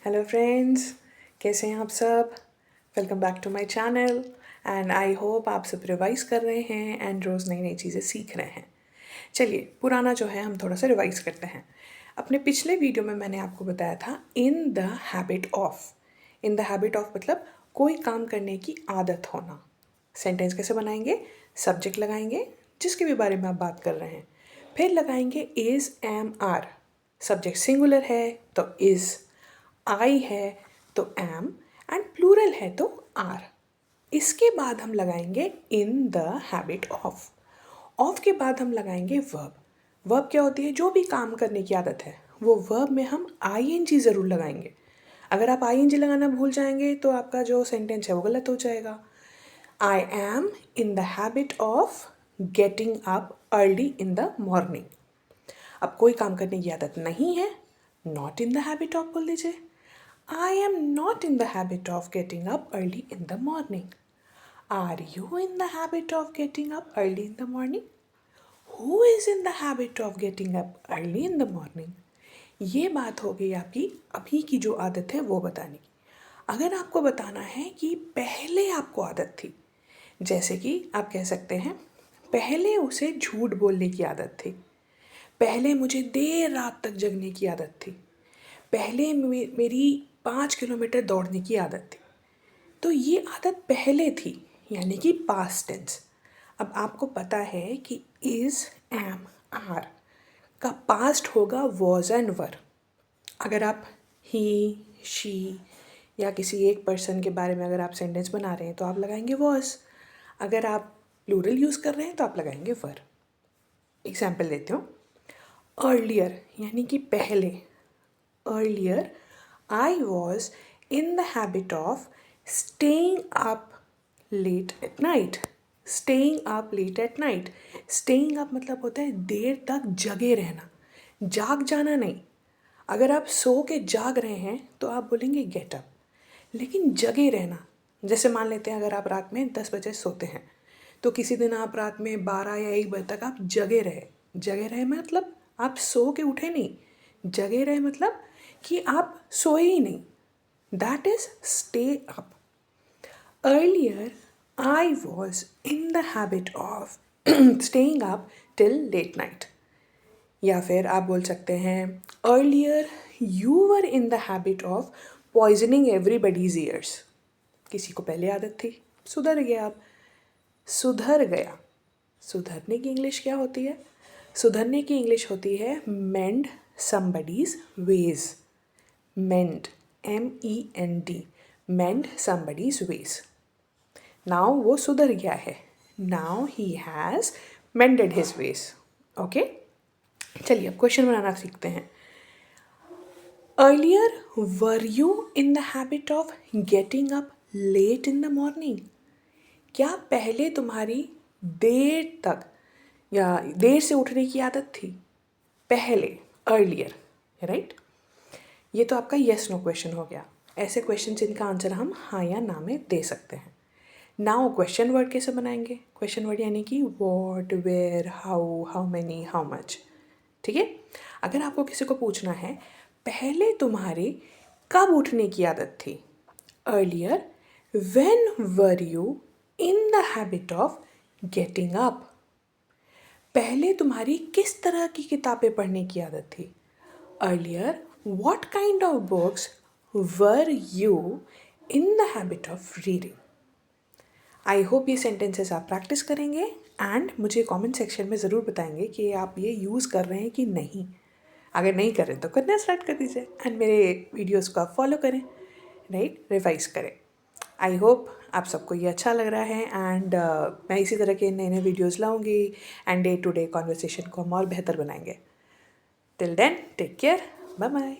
Hello friends, कैसे हैं आप सब। Welcome back to my channel and I hope आप सब रिवाइज कर रहे हैं एंड रोज़ नई नई चीज़ें सीख रहे हैं। चलिए, पुराना जो है हम थोड़ा सा रिवाइज करते हैं। अपने पिछले वीडियो में मैंने आपको बताया था इन the habit of. In the habit of मतलब कोई काम करने की आदत होना। सेंटेंस कैसे बनाएंगे? सब्जेक्ट लगाएंगे जिसके भी बारे में आप बात कर रहे हैं, फिर लगाएंगे is, am, are. Subject singular है तो इज़, आई है तो एम एंड प्लूरल है तो आर। इसके बाद हम लगाएंगे इन द हैबिट ऑफ। ऑफ के बाद हम लगाएंगे वर्ब। वर्ब क्या होती है? जो भी काम करने की आदत है वो वर्ब में हम आईएनजी ज़रूर लगाएंगे। अगर आप आईएनजी लगाना भूल जाएंगे तो आपका जो सेंटेंस है वो गलत हो जाएगा। I am in the habit of getting up early in the morning. अब कोई काम करने की आदत नहीं है, not in the habit of बोल दीजिए। I am not in the habit of getting up early in the morning. Are you in the habit of getting up early in the morning? Who is in the habit of getting up early in the morning? ये बात हो गई आपकी अभी की जो आदत है वो बताने की। अगर आपको बताना है कि पहले आपको आदत थी, जैसे कि आप कह सकते हैं पहले उसे झूठ बोलने की आदत थी, पहले मुझे देर रात तक जगने की आदत थी, पहले मेरी 5 किलोमीटर दौड़ने की आदत थी। तो ये आदत पहले थी, यानी कि पास्ट टेंस। अब आपको पता है कि इज़, एम, आर का पास्ट होगा वॉज एंड वर। अगर आप ही, शी या किसी एक पर्सन के बारे में अगर आप सेंटेंस बना रहे हैं तो आप लगाएंगे वॉज। अगर आप प्लूरल यूज़ कर रहे हैं तो आप लगाएंगे वर। एग्जाम्पल देती हूँ। अर्लियर यानी कि पहले। Earlier, I was in the habit of staying up late at night. Staying up late at night. Staying up मतलब होता है देर तक जगे रहना, जाग जाना नहीं। अगर आप सो के जाग रहे हैं तो आप बोलेंगे गेट अप, लेकिन जगे रहना, जैसे मान लेते हैं अगर आप रात में 10 बजे सोते हैं तो किसी दिन आप रात में 12 या 1 बजे तक आप जगे रहे। जगे रहे मतलब आप सो के उठे नहीं, जगे रहे मतलब कि आप सोए ही नहीं। That is stay up. Earlier I was in the habit of staying up till late night. या फिर आप बोल सकते हैं earlier you were in the habit of poisoning everybody's ears. किसी को पहले आदत थी, सुधर गया आप। सुधर गया, सुधरने की इंग्लिश क्या होती है? सुधरने की इंग्लिश होती है मेंड somebody's ways. Mend, M-E-N-D, mend somebody's ways. Now वो सुधर गया है, now he has mended his ways. Okay? चलिए अब क्वेश्चन बनाना सीखते हैं। Earlier, were you in the habit of getting up late in the morning? क्या पहले तुम्हारी देर तक या देर से उठने की आदत थी? पहले, अर्लियर, राइट? ये तो आपका येस नो क्वेश्चन हो गया। ऐसे क्वेश्चन जिनका आंसर हम हाँ या ना में दे सकते हैं। नाउ क्वेश्चन वर्ड कैसे बनाएंगे? क्वेश्चन वर्ड यानी कि what, where, how, how many, how much. ठीक है? अगर आपको किसी को पूछना है पहले तुम्हारी कब उठने की आदत थी, earlier when were you in the habit of getting up. पहले तुम्हारी किस तरह की किताबें पढ़ने की आदत थी, earlier what kind of books were you in the habit of reading? I hope ये सेंटेंसेस आप प्रैक्टिस करेंगे एंड मुझे कमेंट सेक्शन में ज़रूर बताएंगे कि आप ये यूज़ कर रहे हैं कि नहीं। अगर नहीं कर रहे तो करना स्टार्ट कर दीजिए एंड मेरे वीडियोस को आप फॉलो करें, राइट? रिवाइज करें। आई होप आप सबको ये अच्छा लग रहा है एंड मैं इसी तरह के नए नए वीडियोज़ लाऊंगी and day to day conversation को हम और बेहतर बनाएंगे। Till then take care, bye bye.